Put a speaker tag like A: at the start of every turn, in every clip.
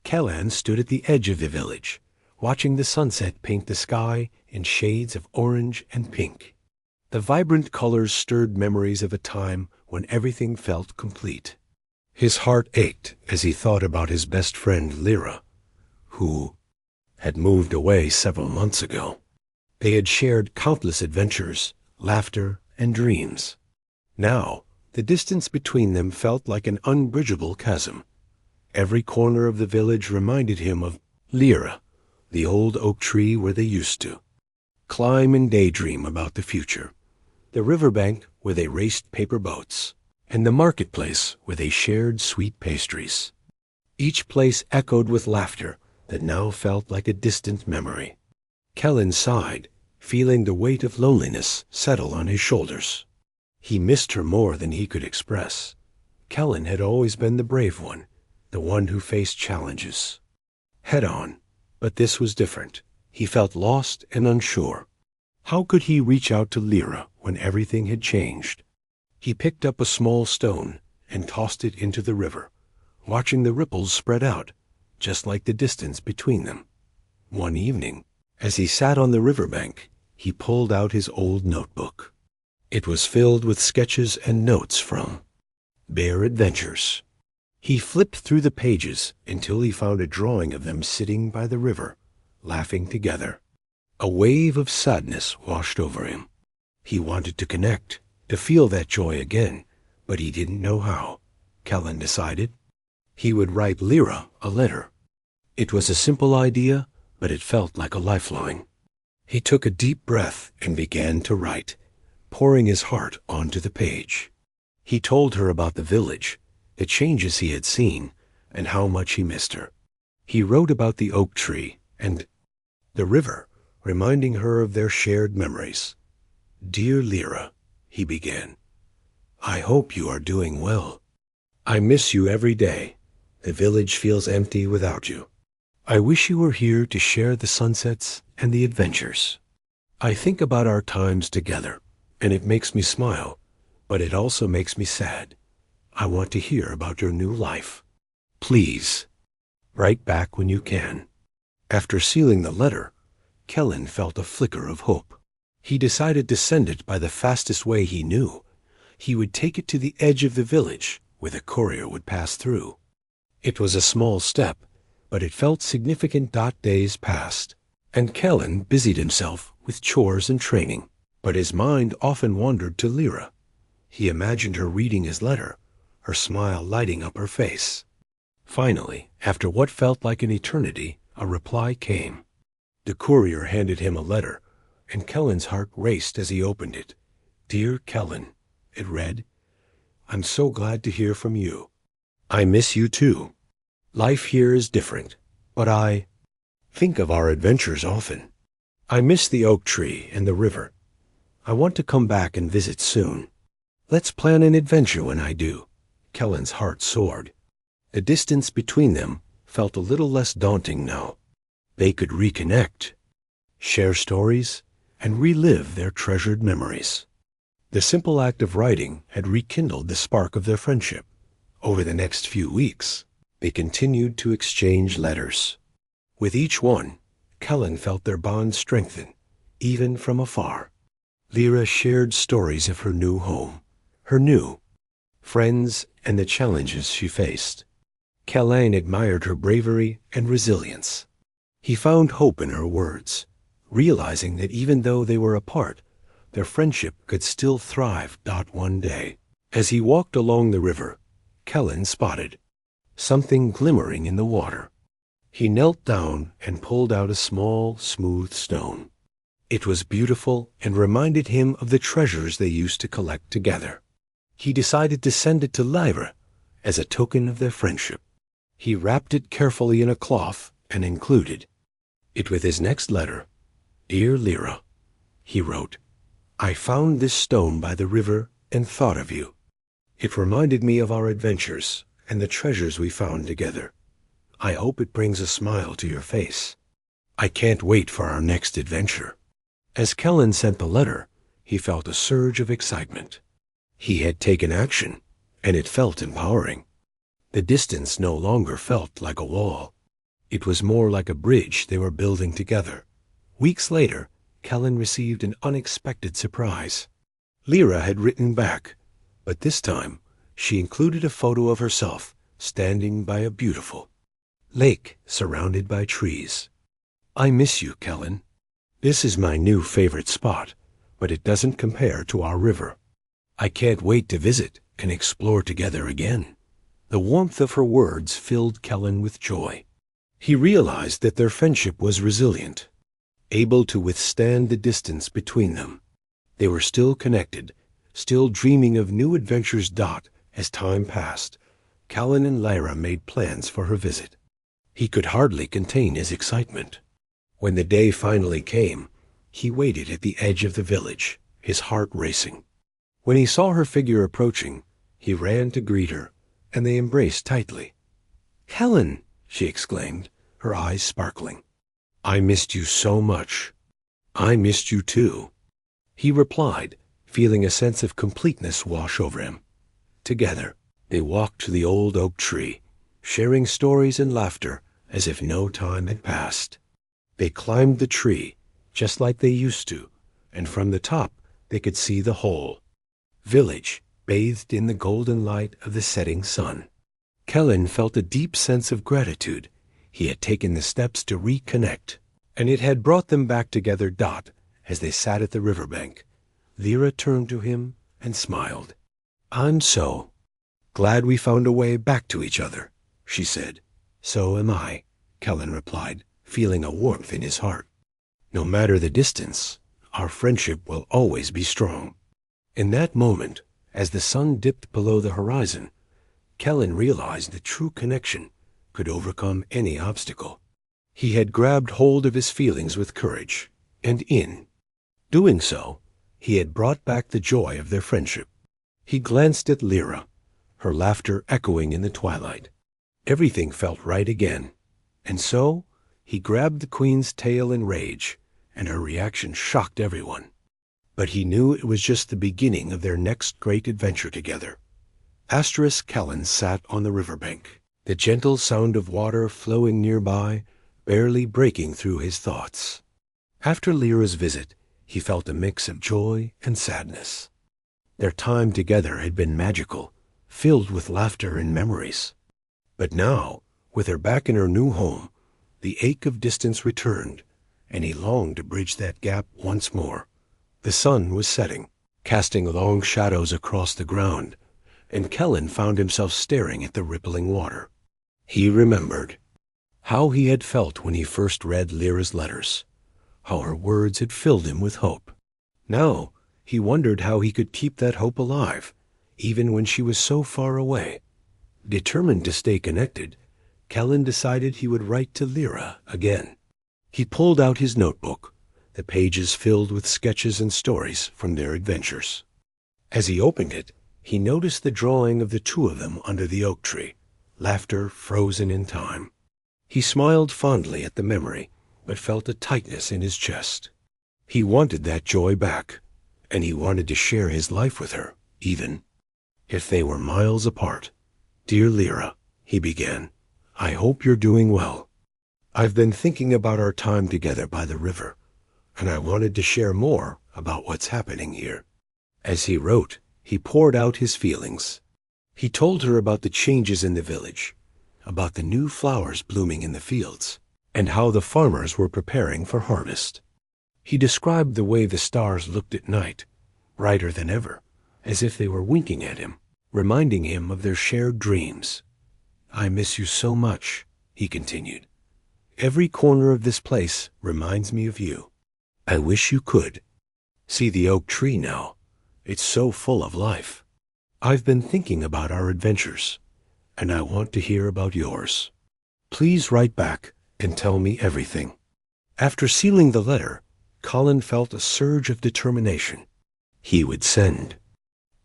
A: Kellan stood at the edge of the village, watching the sunset paint the sky in shades of orange and pink. The vibrant colors stirred memories of a time when everything felt complete. His heart ached as he thought about his best friend Lyra, who had moved away several months ago. They had shared countless adventures, laughter, and dreams. Now, the distance between them felt like an unbridgeable chasm. Every corner of the village reminded him of Lyra, the old oak tree where they used to climb and daydream about the future, the riverbank where they raced paper boats, and the marketplace where they shared sweet pastries. Each place echoed with laughter that now felt like a distant memory. Kellan sighed, feeling the weight of loneliness settle on his shoulders. He missed her more than he could express. Kellan had always been the brave one, the one who faced challenges head on, but this was different. He felt lost and unsure. How could he reach out to Lyra when everything had changed? He picked up a small stone and tossed it into the river, watching the ripples spread out, just like the distance between them. One evening, as he sat on the riverbank, he pulled out his old notebook. It was filled with sketches and notes from their adventures. He flipped through the pages until he found a drawing of them sitting by the river, laughing together. A wave of sadness washed over him. He wanted to connect, to feel that joy again, but he didn't know how. Kellan decided he would write Lyra a letter. It was a simple idea, but it felt like a lifeline. He took a deep breath and began to write, pouring his heart onto the page. He told her about the village, the changes he had seen, and how much he missed her. He wrote about the oak tree and the river, reminding her of their shared memories. "Dear Lyra," he began, "I hope you are doing well. I miss you every day. The village feels empty without you. I wish you were here to share the sunsets and the adventures. I think about our times together, and it makes me smile, but it also makes me sad. I want to hear about your new life. Please, write back when you can." After sealing the letter, Kellan felt a flicker of hope. He decided to send it by the fastest way he knew. He would take it to the edge of the village, where the courier would pass through. It was a small step, but it felt significant. Days passed, and Kellan busied himself with chores and training, but his mind often wandered to Lyra. He imagined her reading his letter, her smile lighting up her face. Finally, after what felt like an eternity, a reply came. The courier handed him a letter, and Kellan's heart raced as he opened it. "Dear Kellan," it read, "I'm so glad to hear from you. I miss you too. Life here is different, but I think of our adventures often. I miss the oak tree and the river. I want to come back and visit soon. Let's plan an adventure when I do." Kellan's heart soared. The distance between them felt a little less daunting now. They could reconnect, share stories, and relive their treasured memories. The simple act of writing had rekindled the spark of their friendship. Over the next few weeks, they continued to exchange letters. With each one, Kellan felt their bond strengthen, even from afar. Lyra shared stories of her new home, her new friends, and the challenges she faced. Kellan admired her bravery and resilience. He found hope in her words, realizing that even though they were apart, their friendship could still thrive. One day, as he walked along the river, Kellan spotted something glimmering in the water. He knelt down and pulled out a small, smooth stone. It was beautiful and reminded him of the treasures they used to collect together. He decided to send it to Lyra as a token of their friendship. He wrapped it carefully in a cloth and included it with his next letter. "Dear Lyra," he wrote, "I found this stone by the river and thought of you. It reminded me of our adventures and the treasures we found together. I hope it brings a smile to your face. I can't wait for our next adventure." As Kellan sent the letter, he felt a surge of excitement. He had taken action, and it felt empowering. The distance no longer felt like a wall. It was more like a bridge they were building together. Weeks later, Kellen received an unexpected surprise. Lyra had written back, but this time she included a photo of herself standing by a beautiful lake surrounded by trees. I miss you, Kellen. This is my new favorite spot, but it doesn't compare to our river. I can't wait to visit and explore together again. The warmth of her words filled Kellen with joy. He realized that their friendship was resilient, able to withstand the distance between them. They were still connected, still dreaming of new adventures. As time passed, Kellen and Lyra made plans for her visit. He could hardly contain his excitement. When the day finally came, he waited at the edge of the village, his heart racing. When he saw her figure approaching, he ran to greet her, and they embraced tightly. "Kellen!" she exclaimed, her eyes sparkling. "I missed you so much." "I missed you too," he replied, feeling a sense of completeness wash over him. Together, they walked to the old oak tree, sharing stories and laughter as if no time had passed. They climbed the tree, just like they used to, and from the top they could see the whole village bathed in the golden light of the setting sun. Kellen felt a deep sense of gratitude. He had taken the steps to reconnect, and it had brought them back together. As they sat at the riverbank, Lyra turned to him and smiled. "I'm so glad we found a way back to each other," she said. "So am I," Kellen replied, feeling a warmth in his heart. "No matter the distance, our friendship will always be strong." In that moment, as the sun dipped below the horizon, Kellen realized that true connection could overcome any obstacle. He had grabbed hold of his feelings with courage, and in doing so, he had brought back the joy of their friendship. He glanced at Lyra, her laughter echoing in the twilight. Everything felt right again, and so he grabbed the queen's tail in rage, and her reaction shocked everyone. But he knew it was just the beginning of their next great adventure together. Kellen sat on the riverbank, the gentle sound of water flowing nearby barely breaking through his thoughts. After Lyra's visit, he felt a mix of joy and sadness. Their time together had been magical, filled with laughter and memories. But now, with her back in her new home, the ache of distance returned, and he longed to bridge that gap once more. The sun was setting, casting long shadows across the ground, and Kellen found himself staring at the rippling water. He remembered how he had felt when he first read Lyra's letters, how her words had filled him with hope. Now he wondered how he could keep that hope alive, even when she was so far away. Determined to stay connected, Kellen decided he would write to Lyra again. He pulled out his notebook, the pages filled with sketches and stories from their adventures. As he opened it, he noticed the drawing of the two of them under the oak tree, laughter frozen in time. He smiled fondly at the memory, but felt a tightness in his chest. He wanted that joy back, and he wanted to share his life with her, even if they were miles apart. "Dear Lyra," he began, "I hope you're doing well. I've been thinking about our time together by the river, and I wanted to share more about what's happening here." As he wrote, he poured out his feelings. He told her about the changes in the village, about the new flowers blooming in the fields, and how the farmers were preparing for harvest. He described the way the stars looked at night, brighter than ever, as if they were winking at him, reminding him of their shared dreams. "I miss you so much," he continued. "Every corner of this place reminds me of you. I wish you could see the oak tree now. It's so full of life. I've been thinking about our adventures, and I want to hear about yours. Please write back and tell me everything." After sealing the letter, Colin felt a surge of determination. He would send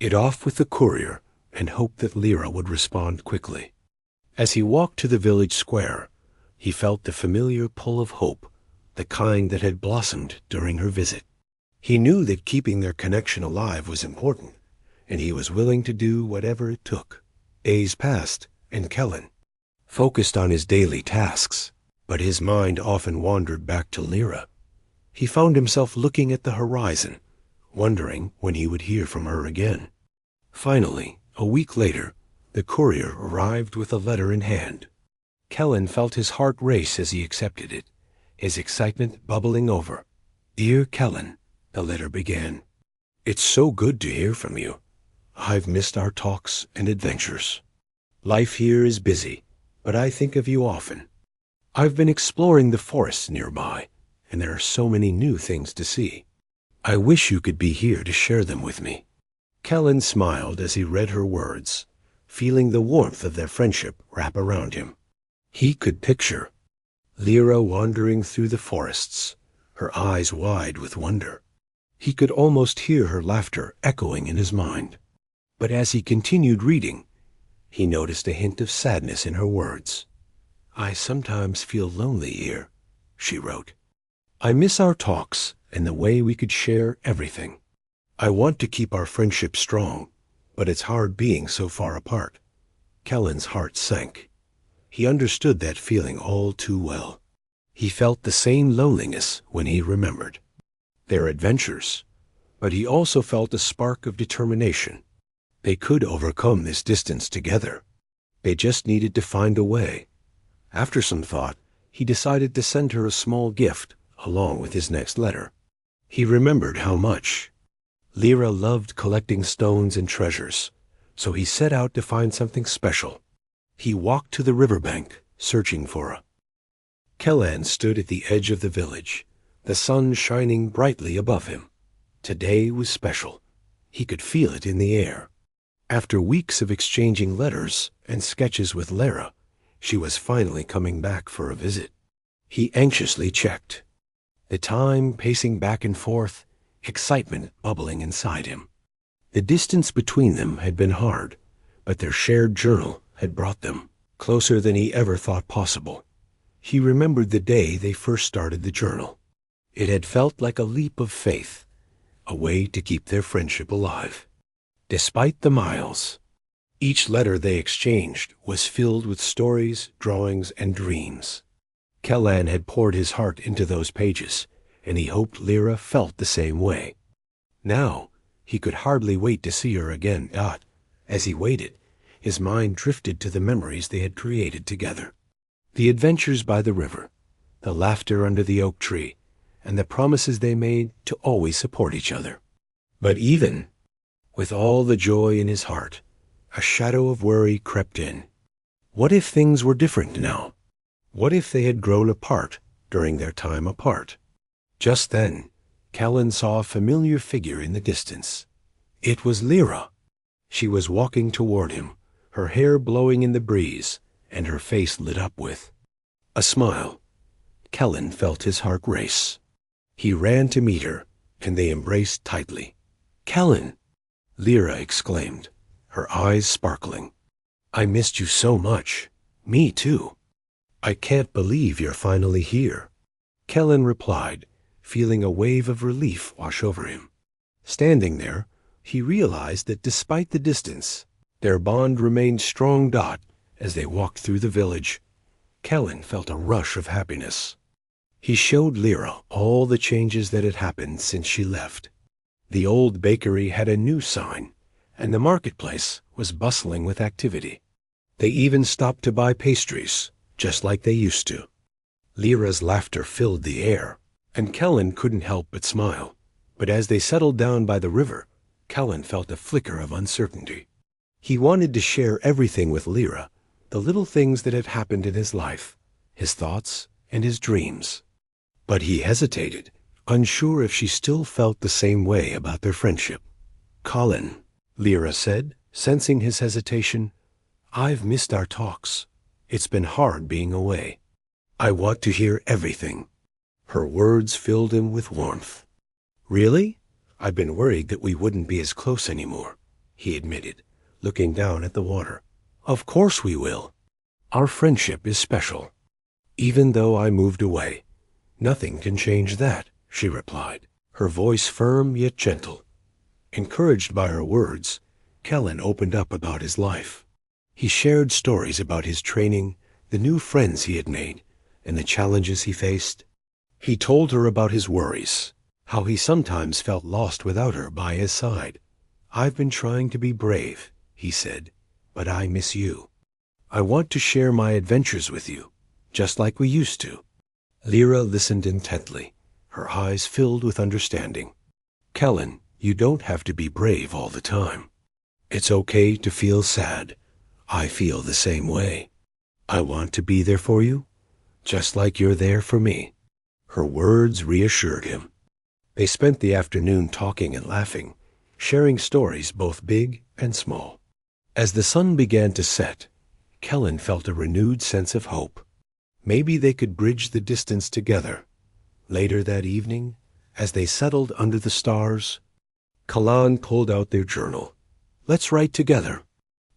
A: it off with the courier and hope that Lyra would respond quickly. As he walked to the village square, he felt the familiar pull of hope, the kind that had blossomed during her visit. He knew that keeping their connection alive was important, and he was willing to do whatever it took. Days passed, and Kellen focused on his daily tasks. but his mind often wandered back to Lyra. He found himself looking at the horizon, wondering when he would hear from her again. Finally, a week later, the courier arrived with a letter in hand. Kellen felt his heart race as he accepted it, his excitement bubbling over. "Dear Kellen," the letter began, "it's so good to hear from you. I've missed our talks and adventures. Life here is busy, but I think of you often. I've been exploring the forests nearby, and there are so many new things to see. I wish you could be here to share them with me." Kellen smiled as he read her words, feeling the warmth of their friendship wrap around him. He could picture Lyra wandering through the forests, her eyes wide with wonder. He could almost hear her laughter echoing in his mind. But as he continued reading, he noticed a hint of sadness in her words. "I sometimes feel lonely here," she wrote. "I miss our talks and the way we could share everything. I want to keep our friendship strong, but it's hard being so far apart." Kellen's heart sank. He understood that feeling all too well. He felt the same loneliness when he remembered their adventures, but he also felt a spark of determination. They could overcome this distance together. They just needed to find a way. After some thought, he decided to send her a small gift along with his next letter. He remembered how much Lyra loved collecting stones and treasures, so he set out to find something special. He walked to the riverbank, searching for her. Kellen stood at the edge of the village, the sun shining brightly above him. Today was special. He could feel it in the air. After weeks of exchanging letters and sketches with Lyra, she was finally coming back for a visit. He anxiously checked the time, pacing back and forth, excitement bubbling inside him. The distance between them had been hard, but their shared journal had brought them closer than he ever thought possible. He remembered the day they first started the journal. It had felt like a leap of faith, a way to keep their friendship alive. Despite the miles, each letter they exchanged was filled with stories, drawings, and dreams. Kellen had poured his heart into those pages, and he hoped Lyra felt the same way. Now, he could hardly wait to see her again. As he waited, his mind drifted to the memories they had created together. The adventures by the river, the laughter under the oak tree, and the promises they made to always support each other. But even with all the joy in his heart, a shadow of worry crept in. What if things were different now? What if they had grown apart during their time apart? Just then, Kellen saw a familiar figure in the distance. It was Lyra. She was walking toward him, her hair blowing in the breeze, and her face lit up with a smile. Kellen felt his heart race. He ran to meet her, and they embraced tightly. "Kellen!" Lyra exclaimed, her eyes sparkling. "I missed you so much." "Me too." "I can't believe you're finally here," Kellen replied, feeling a wave of relief wash over him. Standing there, he realized that despite the distance, their bond remained strong. As they walked through the village, Kellen felt a rush of happiness. He showed Lyra all the changes that had happened since she left. The old bakery had a new sign, and the marketplace was bustling with activity. They even stopped to buy pastries, just like they used to. Lyra's laughter filled the air, and Kellen couldn't help but smile. But as they settled down by the river, Kellen felt a flicker of uncertainty. He wanted to share everything with Lyra, the little things that had happened in his life, his thoughts and his dreams. But he hesitated, unsure if she still felt the same way about their friendship. "Colin," Lyra said, sensing his hesitation, "I've missed our talks. It's been hard being away. I want to hear everything." Her words filled him with warmth. "Really? I've been worried that we wouldn't be as close anymore," he admitted, looking down at the water. "Of course we will. Our friendship is special. Even though I moved away, nothing can change that," she replied, her voice firm yet gentle. Encouraged by her words, Kellen opened up about his life. He shared stories about his training, the new friends he had made, and the challenges he faced. He told her about his worries, how he sometimes felt lost without her by his side. "I've been trying to be brave," he said, "but I miss you. I want to share my adventures with you, just like we used to." Lyra listened intently, her eyes filled with understanding. "Kellen, you don't have to be brave all the time. It's okay to feel sad. I feel the same way. I want to be there for you, just like you're there for me." Her words reassured him. They spent the afternoon talking and laughing, sharing stories both big and small. As the sun began to set, Kellen felt a renewed sense of hope. Maybe they could bridge the distance together. Later that evening, as they settled under the stars, Kalan pulled out their journal. "Let's write together.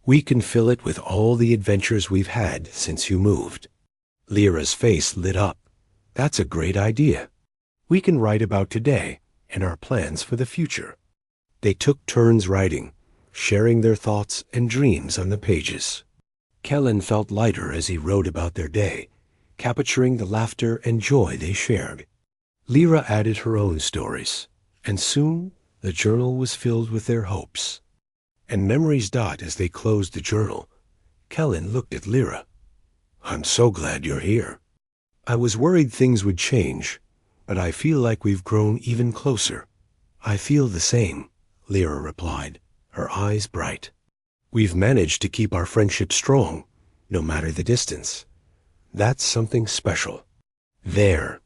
A: We can fill it with all the adventures we've had since you moved." Lyra's face lit up. "That's a great idea. We can write about today and our plans for the future." They took turns writing, sharing their thoughts and dreams on the pages. Kellen felt lighter as he wrote about their day, capturing the laughter and joy they shared. Lyra added her own stories, and soon the journal was filled with their hopes. And memories dot as they closed the journal. Kellen looked at Lyra. "I'm so glad you're here. I was worried things would change, but I feel like we've grown even closer." "I feel the same," Lyra replied, her eyes bright. "We've managed to keep our friendship strong, no matter the distance. That's something special." Their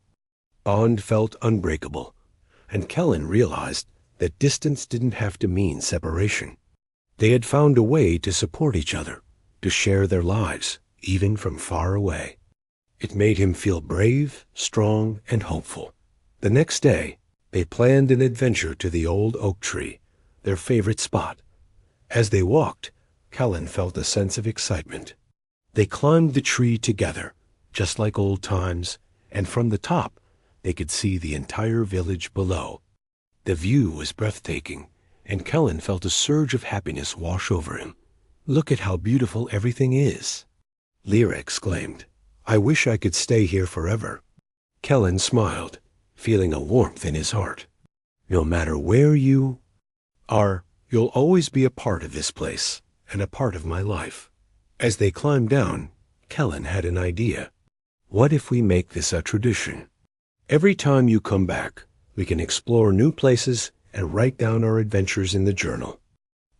A: bond felt unbreakable, and Kellen realized that distance didn't have to mean separation. They had found a way to support each other, to share their lives, even from far away. It made him feel brave, strong, and hopeful. The next day, they planned an adventure to the old oak tree, their favorite spot. As they walked, Kellen felt a sense of excitement. They climbed the tree together, just like old times, and from the top, they could see the entire village below. The view was breathtaking, and Kellen felt a surge of happiness wash over him. "Look at how beautiful everything is," Lyra exclaimed. "I wish I could stay here forever." Kellen smiled, feeling a warmth in his heart. "No matter where you are, you'll always be a part of this place and a part of my life." As they climbed down, Kellen had an idea. "What if we make this a tradition? Every time you come back, we can explore new places and write down our adventures in the journal."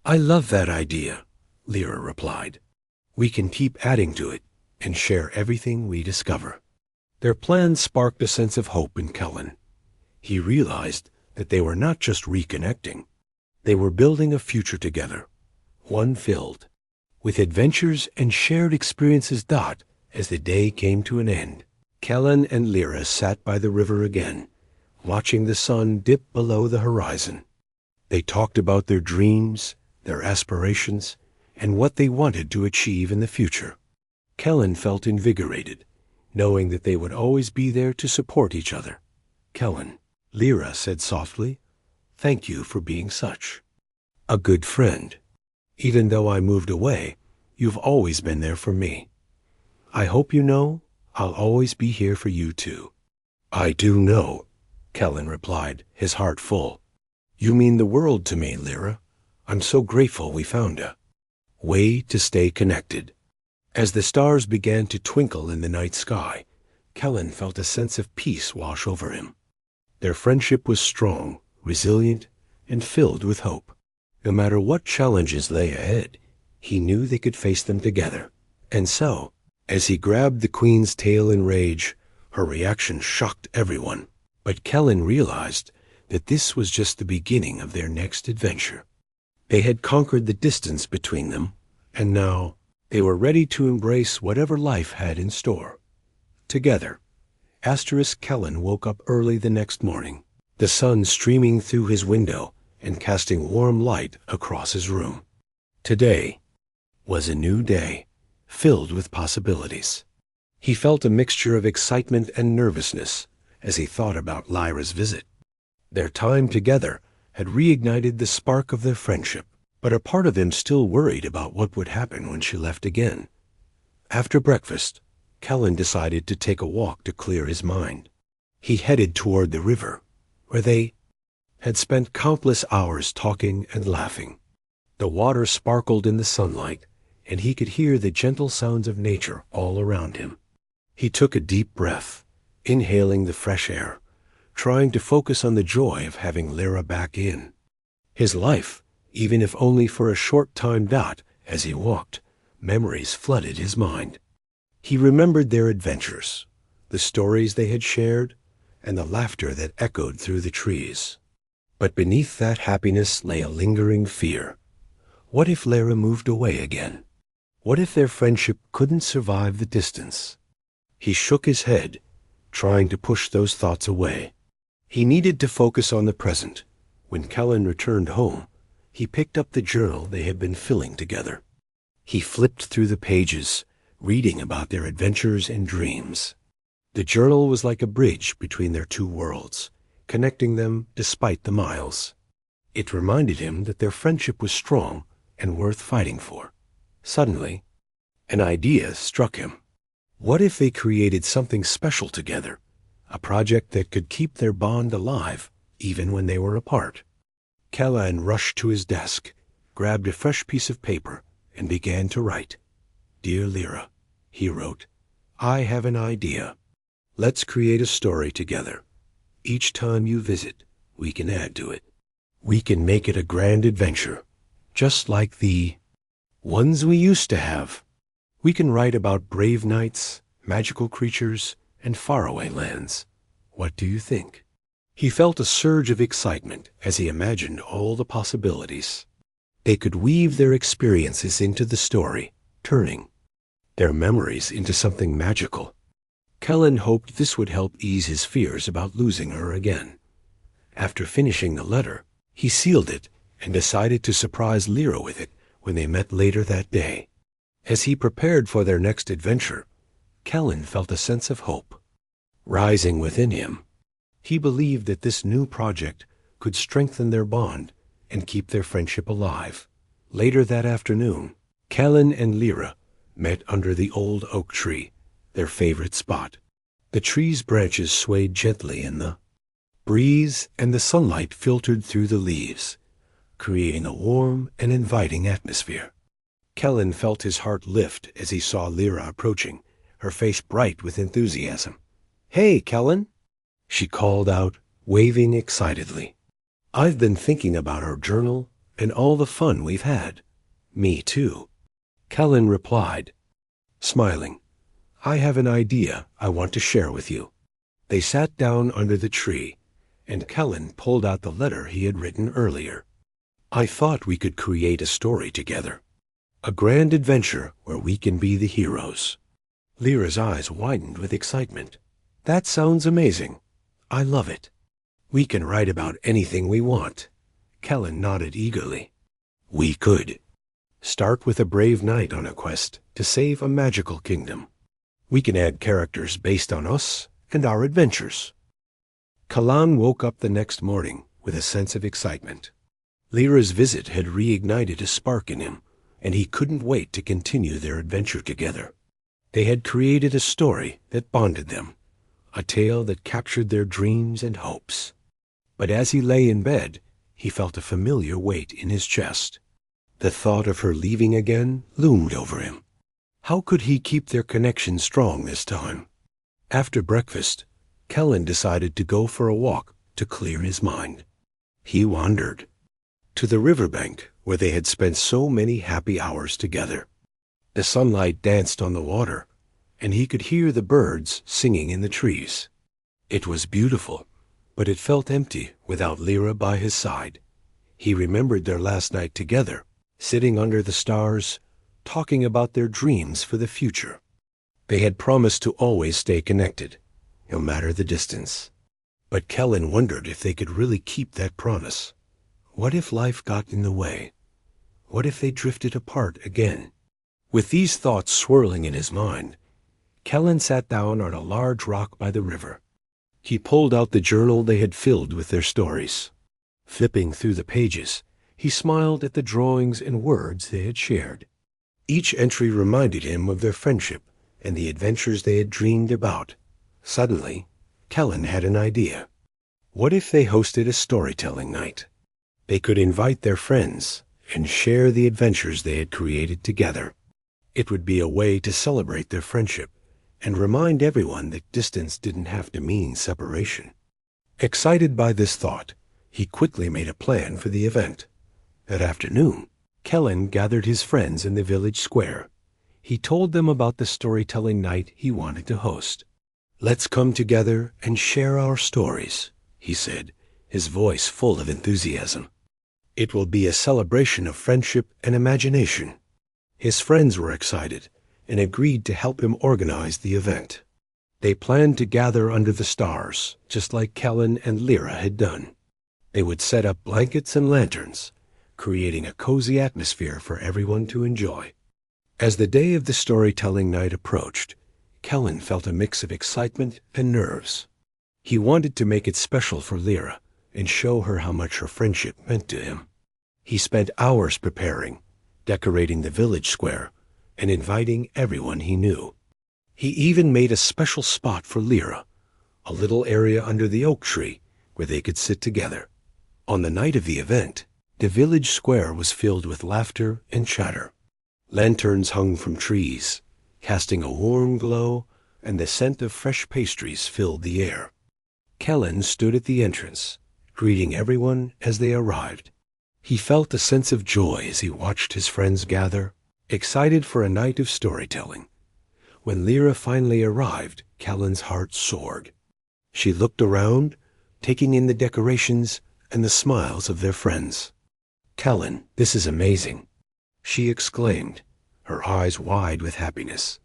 A: "I love that idea," Lyra replied. "We can keep adding to it and share everything we discover." Their plan sparked a sense of hope in Kellen. He realized that they were not just reconnecting. They were building a future together, one filled with adventures and shared experiences. As the day came to an end, Kellen and Lyra sat by the river again, watching the sun dip below the horizon. They talked about their dreams, their aspirations, and what they wanted to achieve in the future. Kellen felt invigorated, knowing that they would always be there to support each other. "Kellen," Lyra said softly, "thank you for being such a good friend. Even though I moved away, you've always been there for me. I hope you know I'll always be here for you too." "I do know," Kellen replied, his heart full. "You mean the world to me, Lyra. I'm so grateful we found a way to stay connected." As the stars began to twinkle in the night sky, Kellen felt a sense of peace wash over him. Their friendship was strong, resilient, and filled with hope. No matter what challenges lay ahead, he knew they could face them together. And so, as he grabbed the queen's tail in rage, her reaction shocked everyone. But Kellen realized that this was just the beginning of their next adventure. They had conquered the distance between them, and now they were ready to embrace whatever life had in store. Together, Kellen woke up early the next morning, the sun streaming through his window and casting warm light across his room. Today was a new day, filled with possibilities. He felt a mixture of excitement and nervousness as he thought about Lyra's visit. Their time together had reignited the spark of their friendship, but a part of him still worried about what would happen when she left again. After breakfast, Kellen decided to take a walk to clear his mind. He headed toward the river, where they had spent countless hours talking and laughing. The water sparkled in the sunlight, and he could hear the gentle sounds of nature all around him. He took a deep breath, inhaling the fresh air, trying to focus on the joy of having Lyra back in his life, even if only for a short time. As he walked, memories flooded his mind. He remembered their adventures, the stories they had shared, and the laughter that echoed through the trees. But beneath that happiness lay a lingering fear. What if Lyra moved away again? What if their friendship couldn't survive the distance? He shook his head, trying to push those thoughts away. He needed to focus on the present. When Kellen returned home, he picked up the journal they had been filling together. He flipped through the pages, reading about their adventures and dreams. The journal was like a bridge between their two worlds, connecting them despite the miles. It reminded him that their friendship was strong and worth fighting for. Suddenly, an idea struck him. What if they created something special together, a project that could keep their bond alive even when they were apart? Kellen rushed to his desk, grabbed a fresh piece of paper, and began to write. "Dear Lyra," he wrote, "I have an idea. Let's create a story together. Each time you visit, we can add to it. We can make it a grand adventure, just like the ones we used to have. We can write about brave knights, magical creatures, and faraway lands. What do you think?" He felt a surge of excitement as he imagined all the possibilities. They could weave their experiences into the story, turning their memories into something magical. Kellen hoped this would help ease his fears about losing her again. After finishing the letter, he sealed it and decided to surprise Lyra with it when they met later that day. As he prepared for their next adventure, Kellen felt a sense of hope rising within him. He believed that this new project could strengthen their bond and keep their friendship alive. Later that afternoon, Kellen and Lyra met under the old oak tree, their favorite spot. The tree's branches swayed gently in the breeze, and the sunlight filtered through the leaves, creating a warm and inviting atmosphere. Kellen felt his heart lift as he saw Lyra approaching, her face bright with enthusiasm. "Hey, Kellen," she called out, waving excitedly. "I've been thinking about our journal and all the fun we've had." "Me too," Kellen replied, smiling. "I have an idea I want to share with you." They sat down under the tree, and Kellen pulled out the letter he had written earlier. "I thought we could create a story together. A grand adventure where we can be the heroes." Lyra's eyes widened with excitement. "That sounds amazing. I love it. We can write about anything we want." Kellen nodded eagerly. "We could start with a brave knight on a quest to save a magical kingdom. We can add characters based on us and our adventures." Kellen woke up the next morning with a sense of excitement. Lyra's visit had reignited a spark in him, and he couldn't wait to continue their adventure together. They had created a story that bonded them, a tale that captured their dreams and hopes. But as he lay in bed, he felt a familiar weight in his chest. The thought of her leaving again loomed over him. How could he keep their connection strong this time? After breakfast, Kellen decided to go for a walk to clear his mind. He wandered to the riverbank where they had spent so many happy hours together. The sunlight danced on the water, and he could hear the birds singing in the trees. It was beautiful, but it felt empty without Lyra by his side. He remembered their last night together, sitting under the stars, talking about their dreams for the future. They had promised to always stay connected, no matter the distance. But Kellen wondered if they could really keep that promise. What if life got in the way? What if they drifted apart again? With these thoughts swirling in his mind, Kellen sat down on a large rock by the river. He pulled out the journal they had filled with their stories. Flipping through the pages, he smiled at the drawings and words they had shared. Each entry reminded him of their friendship and the adventures they had dreamed about. Suddenly, Kellen had an idea. What if they hosted a storytelling night? They could invite their friends and share the adventures they had created together. It would be a way to celebrate their friendship and remind everyone that distance didn't have to mean separation. Excited by this thought, he quickly made a plan for the event. That afternoon, Kellen gathered his friends in the village square. He told them about the storytelling night he wanted to host. "Let's come together and share our stories," he said, his voice full of enthusiasm. "It will be a celebration of friendship and imagination." His friends were excited and agreed to help him organize the event. They planned to gather under the stars, just like Kellen and Lyra had done. They would set up blankets and lanterns, creating a cozy atmosphere for everyone to enjoy. As the day of the storytelling night approached, Kellen felt a mix of excitement and nerves. He wanted to make it special for Lyra and show her how much her friendship meant to him. He spent hours preparing, decorating the village square, and inviting everyone he knew. He even made a special spot for Lyra, a little area under the oak tree where they could sit together. On the night of the event, the village square was filled with laughter and chatter. Lanterns hung from trees, casting a warm glow, and the scent of fresh pastries filled the air. Kellen stood at the entrance, greeting everyone as they arrived. He felt a sense of joy as he watched his friends gather, excited for a night of storytelling. When Lyra finally arrived, Kellen's heart soared. She looked around, taking in the decorations and the smiles of their friends. "Kellen, this is amazing," she exclaimed, her eyes wide with happiness.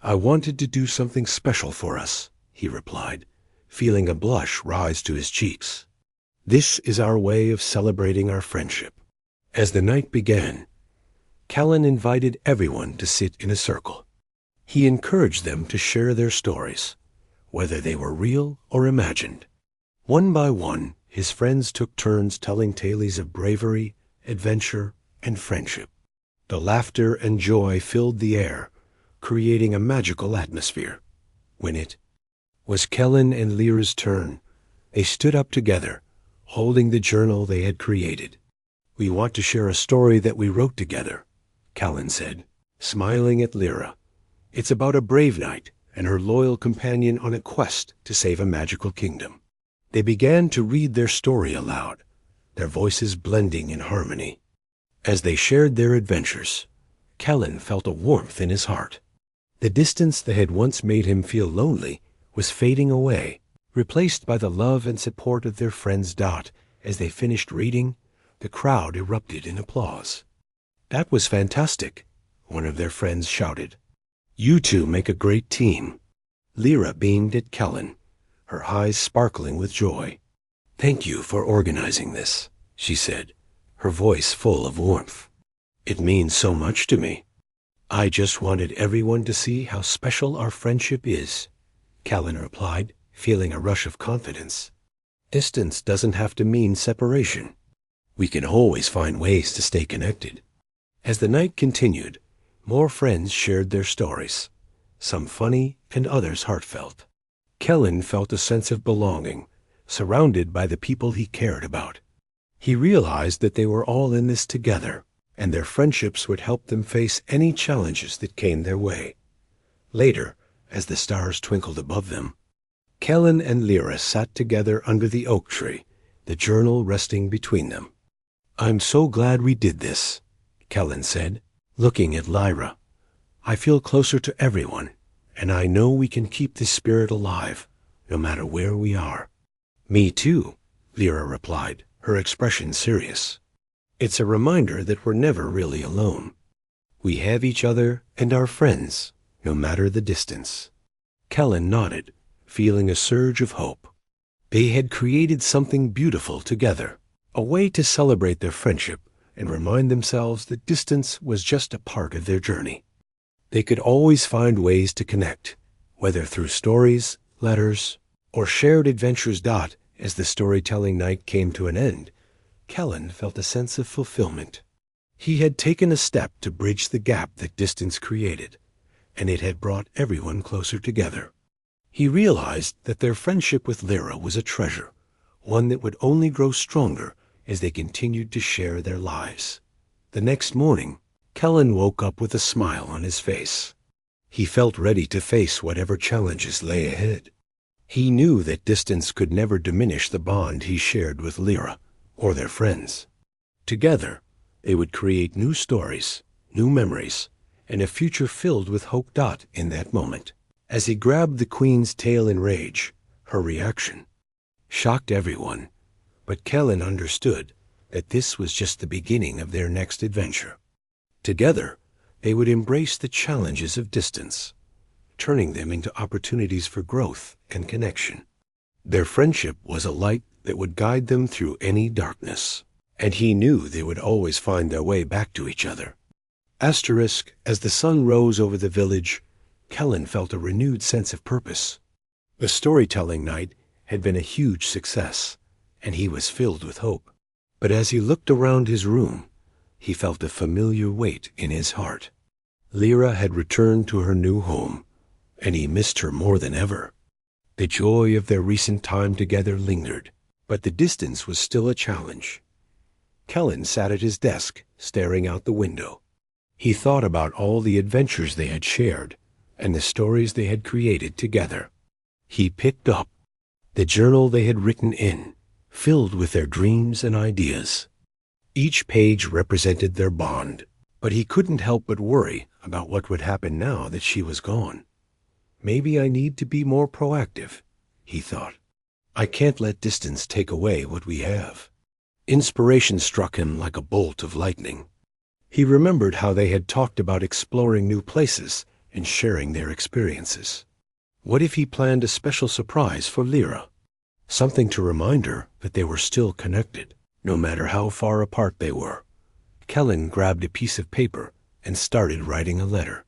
A: "I wanted to do something special for us," he replied, feeling a blush rise to his cheeks. "This is our way of celebrating our friendship." As the night began, Kellen invited everyone to sit in a circle. He encouraged them to share their stories, whether they were real or imagined. One by one, his friends took turns telling tales of bravery, adventure, and friendship. The laughter and joy filled the air, creating a magical atmosphere. When it was Kellen and Lyra's turn, they stood up together, holding the journal they had created. "We want to share a story that we wrote together," Kellen said, smiling at Lyra. "It's about a brave knight and her loyal companion on a quest to save a magical kingdom." They began to read their story aloud, their voices blending in harmony. As they shared their adventures, Kellen felt a warmth in his heart. The distance that had once made him feel lonely was fading away, replaced by the love and support of their friends. As they finished reading, the crowd erupted in applause. "That was fantastic," one of their friends shouted. "You two make a great team." Lyra beamed at Kellen, her eyes sparkling with joy. "Thank you for organizing this," she said, her voice full of warmth. "It means so much to me." "I just wanted everyone to see how special our friendship is," Kellen replied, feeling a rush of confidence. "Distance doesn't have to mean separation. We can always find ways to stay connected." As the night continued, more friends shared their stories, some funny and others heartfelt. Kellen felt a sense of belonging, surrounded by the people he cared about. He realized that they were all in this together, and their friendships would help them face any challenges that came their way. Later, as the stars twinkled above them, Kellen and Lyra sat together under the oak tree, the journal resting between them. "I'm so glad we did this," Kellen said, looking at Lyra. "I feel closer to everyone, and I know we can keep this spirit alive, no matter where we are." "Me too," Lyra replied, her expression serious. "It's a reminder that we're never really alone. We have each other and our friends, no matter the distance." Kellen nodded, feeling a surge of hope. They had created something beautiful together, a way to celebrate their friendship and remind themselves that distance was just a part of their journey. They could always find ways to connect, whether through stories, letters, or shared adventures. As the storytelling night came to an end, Kellen felt a sense of fulfillment. He had taken a step to bridge the gap that distance created, and it had brought everyone closer together. He realized that their friendship with Lyra was a treasure, one that would only grow stronger as they continued to share their lives. The next morning, Kellen woke up with a smile on his face. He felt ready to face whatever challenges lay ahead. He knew that distance could never diminish the bond he shared with Lyra or their friends. Together, they would create new stories, new memories, and a future filled with hope. In that moment, as he grabbed the Queen's tail in rage, her reaction shocked everyone, but Kellen understood that this was just the beginning of their next adventure. Together, they would embrace the challenges of distance, turning them into opportunities for growth and connection. Their friendship was a light that would guide them through any darkness, and he knew they would always find their way back to each other. As the sun rose over the village, Kellen felt a renewed sense of purpose. The storytelling night had been a huge success, and he was filled with hope. But as he looked around his room, he felt a familiar weight in his heart. Lyra had returned to her new home, and he missed her more than ever. The joy of their recent time together lingered, but the distance was still a challenge. Kellen sat at his desk, staring out the window. He thought about all the adventures they had shared and the stories they had created together. He picked up the journal they had written in, filled with their dreams and ideas. Each page represented their bond, but he couldn't help but worry about what would happen now that she was gone. Maybe I need to be more proactive, he thought. I can't let distance take away what we have. Inspiration struck him like a bolt of lightning. He remembered how they had talked about exploring new places and sharing their experiences. What if he planned a special surprise for Lyra? Something to remind her that they were still connected, no matter how far apart they were. Kellen grabbed a piece of paper and started writing a letter.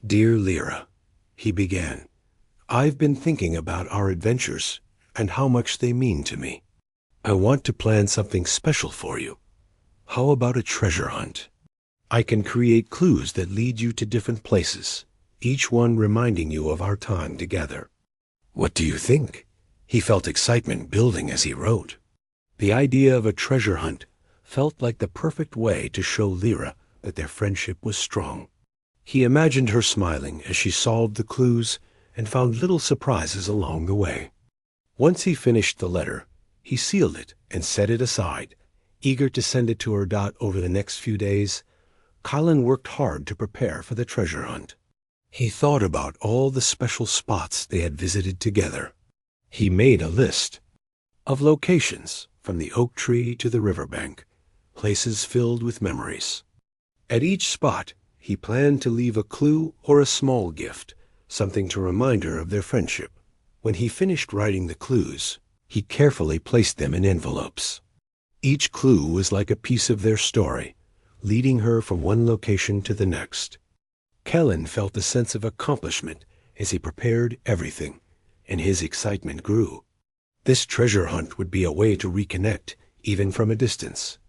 A: Dear Lyra, he began, I've been thinking about our adventures and how much they mean to me. I want to plan something special for you. How about a treasure hunt? I can create clues that lead you to different places, each one reminding you of our time together. What do you think? He felt excitement building as he wrote. The idea of a treasure hunt felt like the perfect way to show Lyra that their friendship was strong. He imagined her smiling as she solved the clues and found little surprises along the way. Once he finished the letter, he sealed it and set it aside, eager to send it to her. Over the next few days, Kellen worked hard to prepare for the treasure hunt. He thought about all the special spots they had visited together. He made a list of locations, from the oak tree to the riverbank, places filled with memories. At each spot, he planned to leave a clue or a small gift, something to remind her of their friendship. When he finished writing the clues, he carefully placed them in envelopes. Each clue was like a piece of their story, leading her from one location to the next. Kellen felt a sense of accomplishment as he prepared everything, and his excitement grew. This treasure hunt would be a way to reconnect, even from a distance.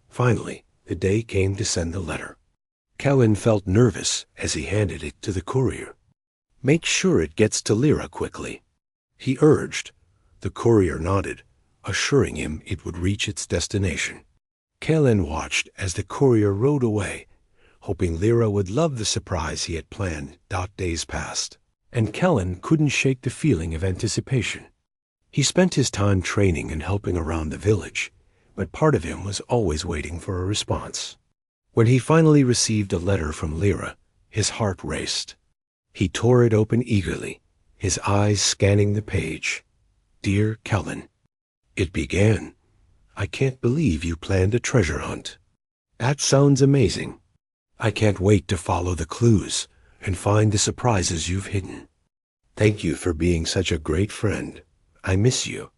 A: Finally, the day came to send the letter. Kellen felt nervous as he handed it to the courier. Make sure it gets to Lyra quickly, he urged. The courier nodded, assuring him it would reach its destination. Kellen watched as the courier rode away, hoping Lyra would love the surprise he had planned. Days passed, and Kellen couldn't shake the feeling of anticipation. He spent his time training and helping around the village, but part of him was always waiting for a response. When he finally received a letter from Lyra, his heart raced. He tore it open eagerly, his eyes scanning the page. Dear Kellen, it began. I can't believe you planned a treasure hunt. That sounds amazing. I can't wait to follow the clues and find the surprises you've hidden. Thank you for being such a great friend. I miss you.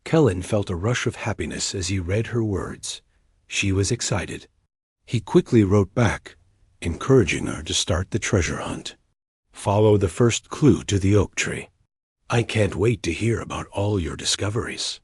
A: Kellen felt a rush of happiness as he read her words. She was excited. He quickly wrote back, encouraging her to start the treasure hunt. Follow the first clue to the oak tree. I can't wait to hear about all your discoveries.